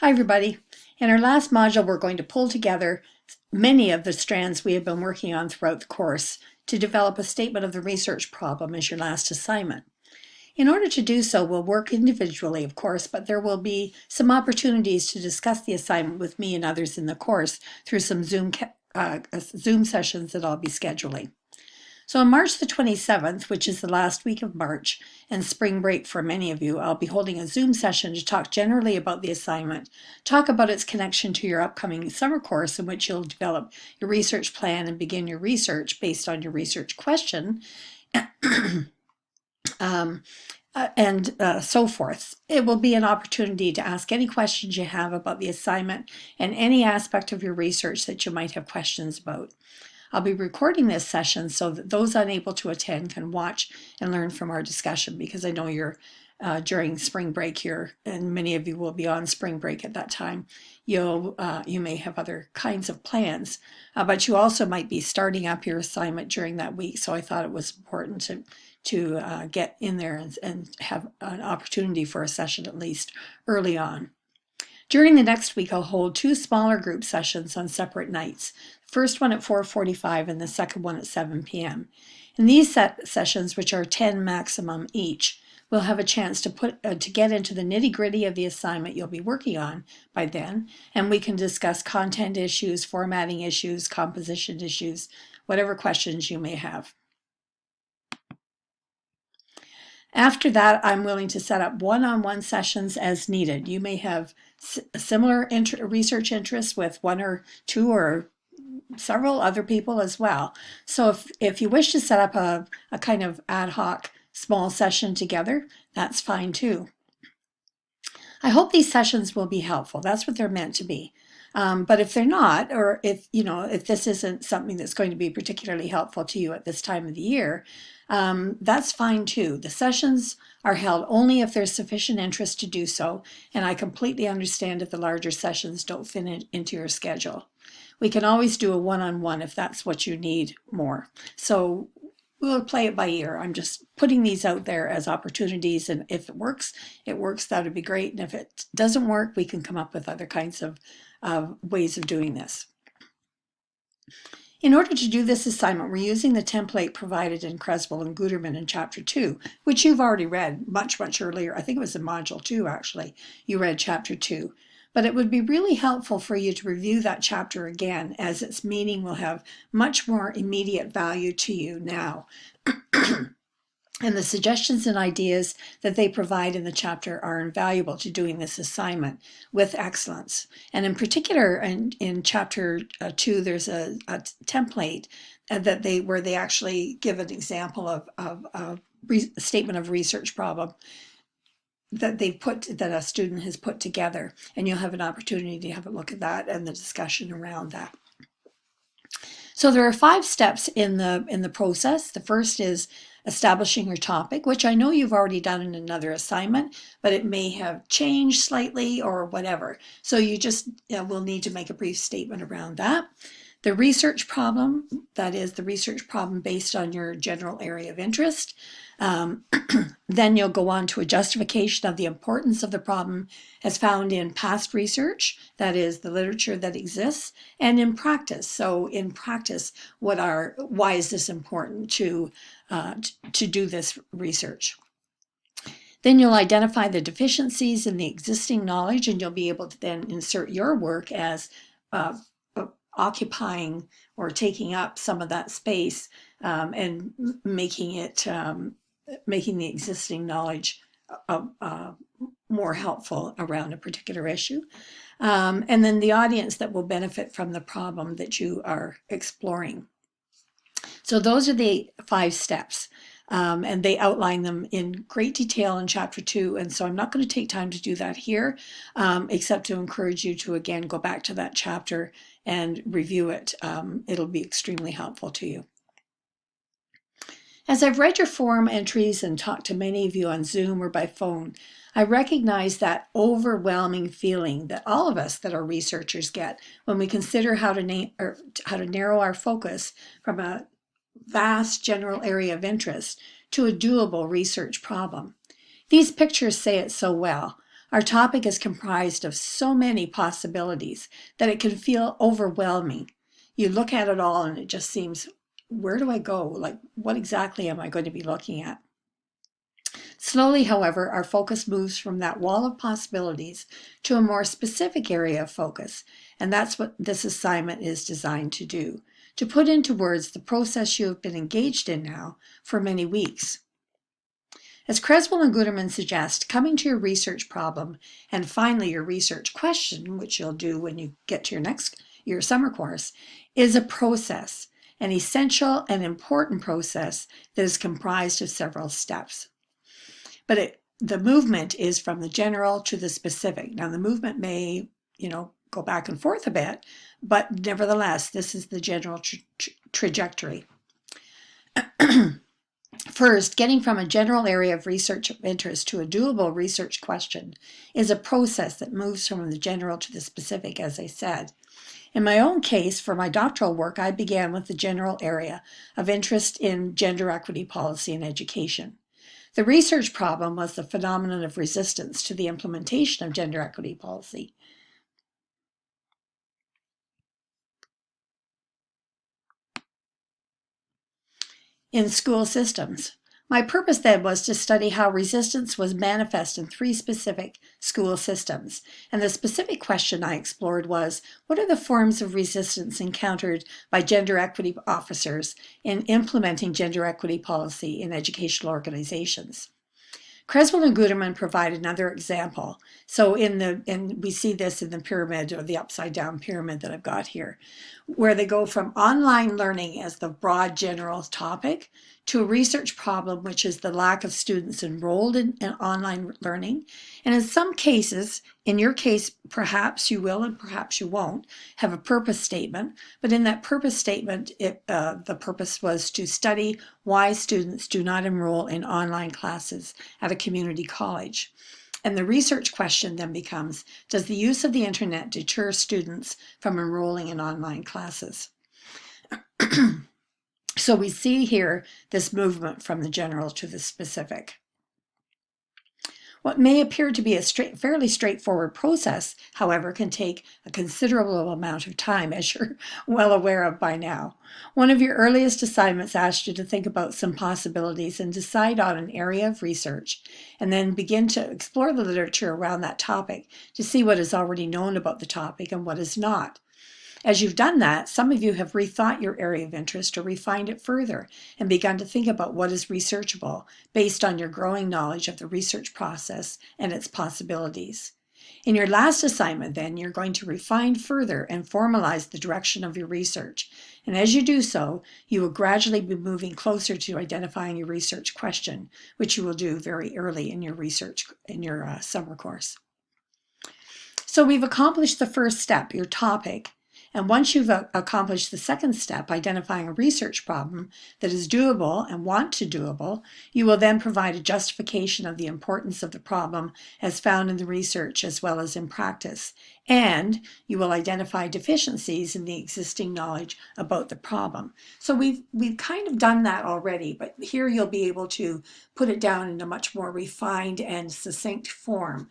Hi everybody. In our last module, we're going to pull together many of the strands we have been working on throughout the course to develop a statement of the research problem as your last assignment. In order to do so, we'll work individually, of course, but there will be some opportunities to discuss the assignment with me and others in the course through some Zoom sessions that I'll be scheduling. So on March the 27th, which is the last week of March and spring break for many of you, I'll be holding a Zoom session to talk generally about the assignment, talk about its connection to your upcoming summer course in which you'll develop your research plan and begin your research based on your research question, and so forth. It will be an opportunity to ask any questions you have about the assignment and any aspect of your research that you might have questions about. I'll be recording this session so that those unable to attend can watch and learn from our discussion, because I know you're during spring break here, and many of you will be on spring break at that time. You may have other kinds of plans, but you also might be starting up your assignment during that week. So I thought it was important to get in there and have an opportunity for a session at least early on. During the next week, I'll hold two smaller group sessions on separate nights. The first one at 4:45 and the second one at 7 p.m. In these sessions, which are 10 maximum each, we'll have a chance to get into the nitty-gritty of the assignment you'll be working on by then, and we can discuss content issues, formatting issues, composition issues, whatever questions you may have. After that, I'm willing to set up one-on-one sessions as needed. You may have similar research interests with one or two or several other people as well. So if you wish to set up a kind of ad hoc small session together, that's fine too. I hope these sessions will be helpful. That's what they're meant to be. But if they're not, or if this isn't something that's going to be particularly helpful to you at this time of the year, that's fine too. The sessions are held only if there's sufficient interest to do so, and I completely understand if the larger sessions don't fit into your schedule. We can always do a one-on-one if that's what you need more. So we'll play it by ear. I'm just putting these out there as opportunities, and if it works, that would be great. And if it doesn't work, we can come up with other kinds of ways of doing this. In order to do this assignment, we're using the template provided in Creswell and Guterman in Chapter 2, which you've already read much earlier. I think it was in Module 2, actually. You read Chapter 2. But it would be really helpful for you to review that chapter again, as its meaning will have much more immediate value to you now. And the suggestions and ideas that they provide in the chapter are invaluable to doing this assignment with excellence. And in particular, in Chapter 2, there's a template where they actually give an example of a statement of research problem that a student has put together, and you'll have an opportunity to have a look at that and the discussion around that. So there are 5 steps in the process. The first is establishing your topic, which I know you've already done in another assignment, but it may have changed slightly or whatever. So you just will need to make a brief statement around that. The research problem, that is the research problem based on your general area of interest. Then you'll go on to a justification of the importance of the problem as found in past research, that is the literature that exists, and in practice. So in practice, why is this important to do this research? Then you'll identify the deficiencies in the existing knowledge, and you'll be able to then insert your work as occupying or taking up some of that space and making the existing knowledge more helpful around a particular issue. And then the audience that will benefit from the problem that you are exploring. So those are the 5 steps. And they outline them in great detail in Chapter 2, and so I'm not going to take time to do that here, except to encourage you to again go back to that chapter and review it. It'll be extremely helpful to you. As I've read your forum entries and talked to many of you on Zoom or by phone, I recognize that overwhelming feeling that all of us that are researchers get when we consider how to narrow our focus from a vast general area of interest to a doable research problem. These pictures say it so well. Our topic is comprised of so many possibilities that it can feel overwhelming. You look at it all and it just seems, where do I go? Like, what exactly am I going to be looking at? Slowly, however, our focus moves from that wall of possibilities to a more specific area of focus, and that's what this assignment is designed to do, to put into words the process you have been engaged in now for many weeks. As Creswell and Guterman suggest, coming to your research problem and finally your research question, which you'll do when you get to your summer course, is a process, an essential and important process that is comprised of several steps. But the movement is from the general to the specific. Now, the movement may, go back and forth a bit, but nevertheless, this is the general trajectory. First, getting from a general area of research of interest to a doable research question is a process that moves from the general to the specific, as I said. In my own case, for my doctoral work, I began with the general area of interest in gender equity policy and education. The research problem was the phenomenon of resistance to the implementation of gender equity policy. In school systems. My purpose then was to study how resistance was manifest in 3 specific school systems. And the specific question I explored was, what are the forms of resistance encountered by gender equity officers in implementing gender equity policy in educational organizations? Creswell and Guterman provide another example. So we see this in the pyramid, or the upside down pyramid that I've got here, where they go from online learning as the broad general topic to a research problem, which is the lack of students enrolled in online learning. And in some cases, in your case, perhaps you will and perhaps you won't have a purpose statement. But in that purpose statement, the purpose was to study why students do not enroll in online classes at a community college. And the research question then becomes, does the use of the internet deter students from enrolling in online classes? So we see here this movement from the general to the specific. What may appear to be a fairly straightforward process, however, can take a considerable amount of time, as you're well aware of by now. One of your earliest assignments asked you to think about some possibilities and decide on an area of research, and then begin to explore the literature around that topic to see what is already known about the topic and what is not. As you've done that, some of you have rethought your area of interest or refined it further and begun to think about what is researchable based on your growing knowledge of the research process and its possibilities. In your last assignment, then, you're going to refine further and formalize the direction of your research. And as you do so, you will gradually be moving closer to identifying your research question, which you will do very early in your summer course. So we've accomplished the first step, your topic. And once you've accomplished the second step, identifying a research problem that is doable and doable, you will then provide a justification of the importance of the problem as found in the research as well as in practice. And you will identify deficiencies in the existing knowledge about the problem. So we've kind of done that already, but here you'll be able to put it down in a much more refined and succinct form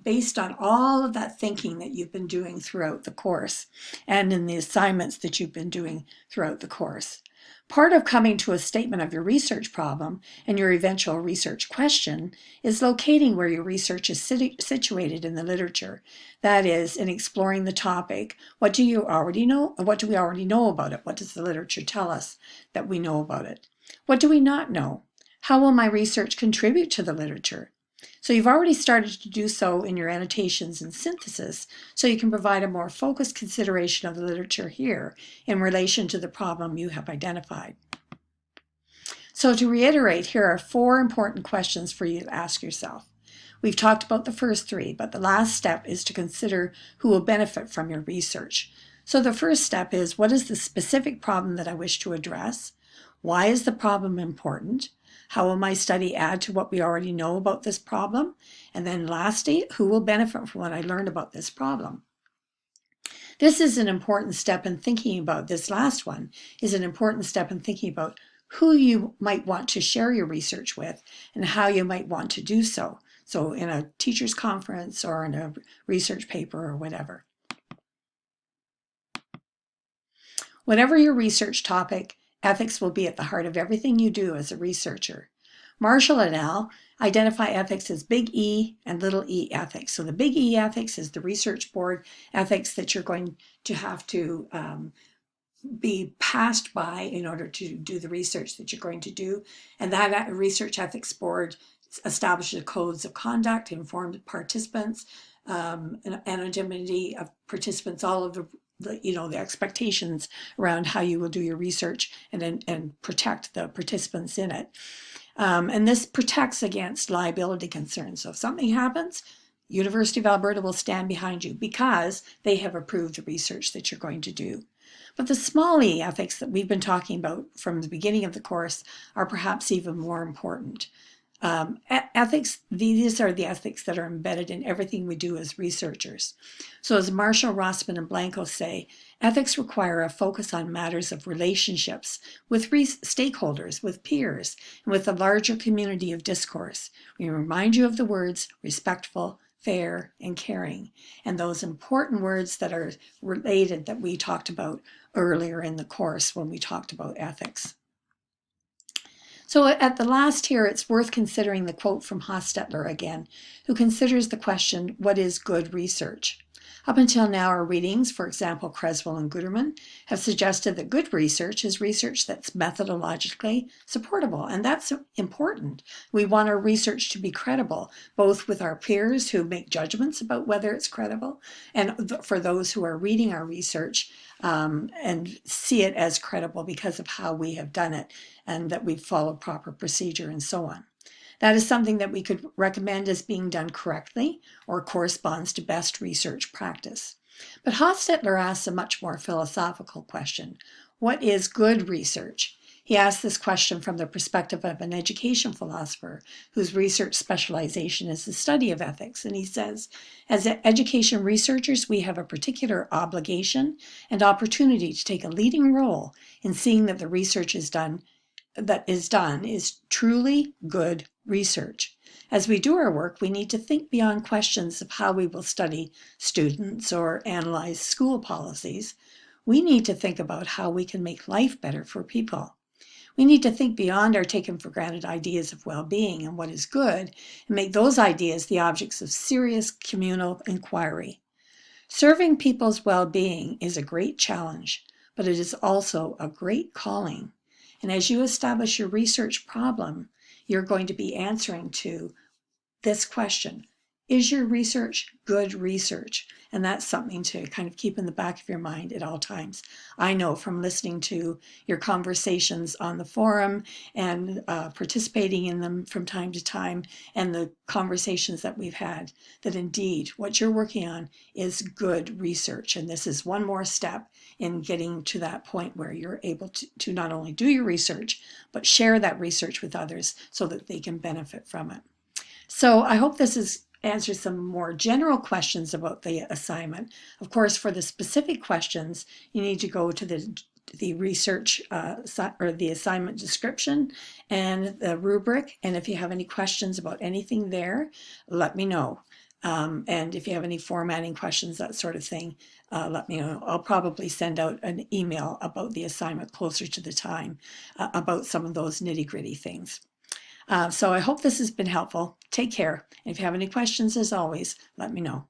based on all of that thinking that you've been doing throughout the course and in the assignments that you've been doing throughout the course. Part of coming to a statement of your research problem and your eventual research question is locating where your research is situated in the literature. That is, in exploring the topic, what do you already know? What do we already know about it? What does the literature tell us that we know about it? What do we not know? How will my research contribute to the literature? So you've already started to do so in your annotations and synthesis, so you can provide a more focused consideration of the literature here in relation to the problem you have identified. So to reiterate, here are 4 important questions for you to ask yourself. We've talked about the first 3, but the last step is to consider who will benefit from your research. So the first step is, what is the specific problem that I wish to address? Why is the problem important? How will my study add to what we already know about this problem? And then lastly, who will benefit from what I learned about this problem? This is an important step in thinking about this last one, is an important step in thinking about who you might want to share your research with and how you might want to do so. So in a teacher's conference or in a research paper or whatever. Whatever your research topic, ethics will be at the heart of everything you do as a researcher. Marshall et al. Identify ethics as big E and little e ethics. So the big E ethics is the research board ethics that you're going to have to be passed by in order to do the research that you're going to do. And that research ethics board establishes codes of conduct, informed participants, anonymity of participants, all of the expectations around how you will do your research and protect the participants in it. And this protects against liability concerns. So if something happens, University of Alberta will stand behind you because they have approved the research that you're going to do. But the small e ethics that we've been talking about from the beginning of the course are perhaps even more important. Ethics, these are the ethics that are embedded in everything we do as researchers. So as Marshall, Rossman, and Blanco say, ethics require a focus on matters of relationships with stakeholders, with peers, and with the larger community of discourse. We remind you of the words respectful, fair, and caring, and those important words that are related that we talked about earlier in the course when we talked about ethics. So at the last here, it's worth considering the quote from Hostetler again, who considers the question, what is good research? Up until now, our readings, for example, Creswell and Guterman, have suggested that good research is research that's methodologically supportable, and that's important. We want our research to be credible, both with our peers who make judgments about whether it's credible, and for those who are reading our research and see it as credible because of how we have done it and that we've followed proper procedure and so on. That is something that we could recommend as being done correctly or corresponds to best research practice. But Hostetler asks a much more philosophical question. What is good research? He asks this question from the perspective of an education philosopher whose research specialization is the study of ethics. And he says, as education researchers, we have a particular obligation and opportunity to take a leading role in seeing that the research is truly good research. As we do our work, we need to think beyond questions of how we will study students or analyze school policies. We need to think about how we can make life better for people. We need to think beyond our taken for granted ideas of well-being and what is good and make those ideas the objects of serious communal inquiry. Serving people's well-being is a great challenge, but it is also a great calling. And as you establish your research problem, you're going to be answering to this question. Is your research good research? And that's something to kind of keep in the back of your mind at all times. I know from listening to your conversations on the forum and participating in them from time to time and the conversations that we've had that indeed what you're working on is good research. And this is one more step in getting to that point where you're able to not only do your research, but share that research with others so that they can benefit from it. So I hope this has answered some more general questions about the assignment. Of course, for the specific questions, you need to go to the research or the assignment description and the rubric. And if you have any questions about anything there, let me know. And if you have any formatting questions, that sort of thing, let me know. I'll probably send out an email about the assignment closer to the time about some of those nitty-gritty things. So I hope this has been helpful. Take care. And if you have any questions, as always, let me know.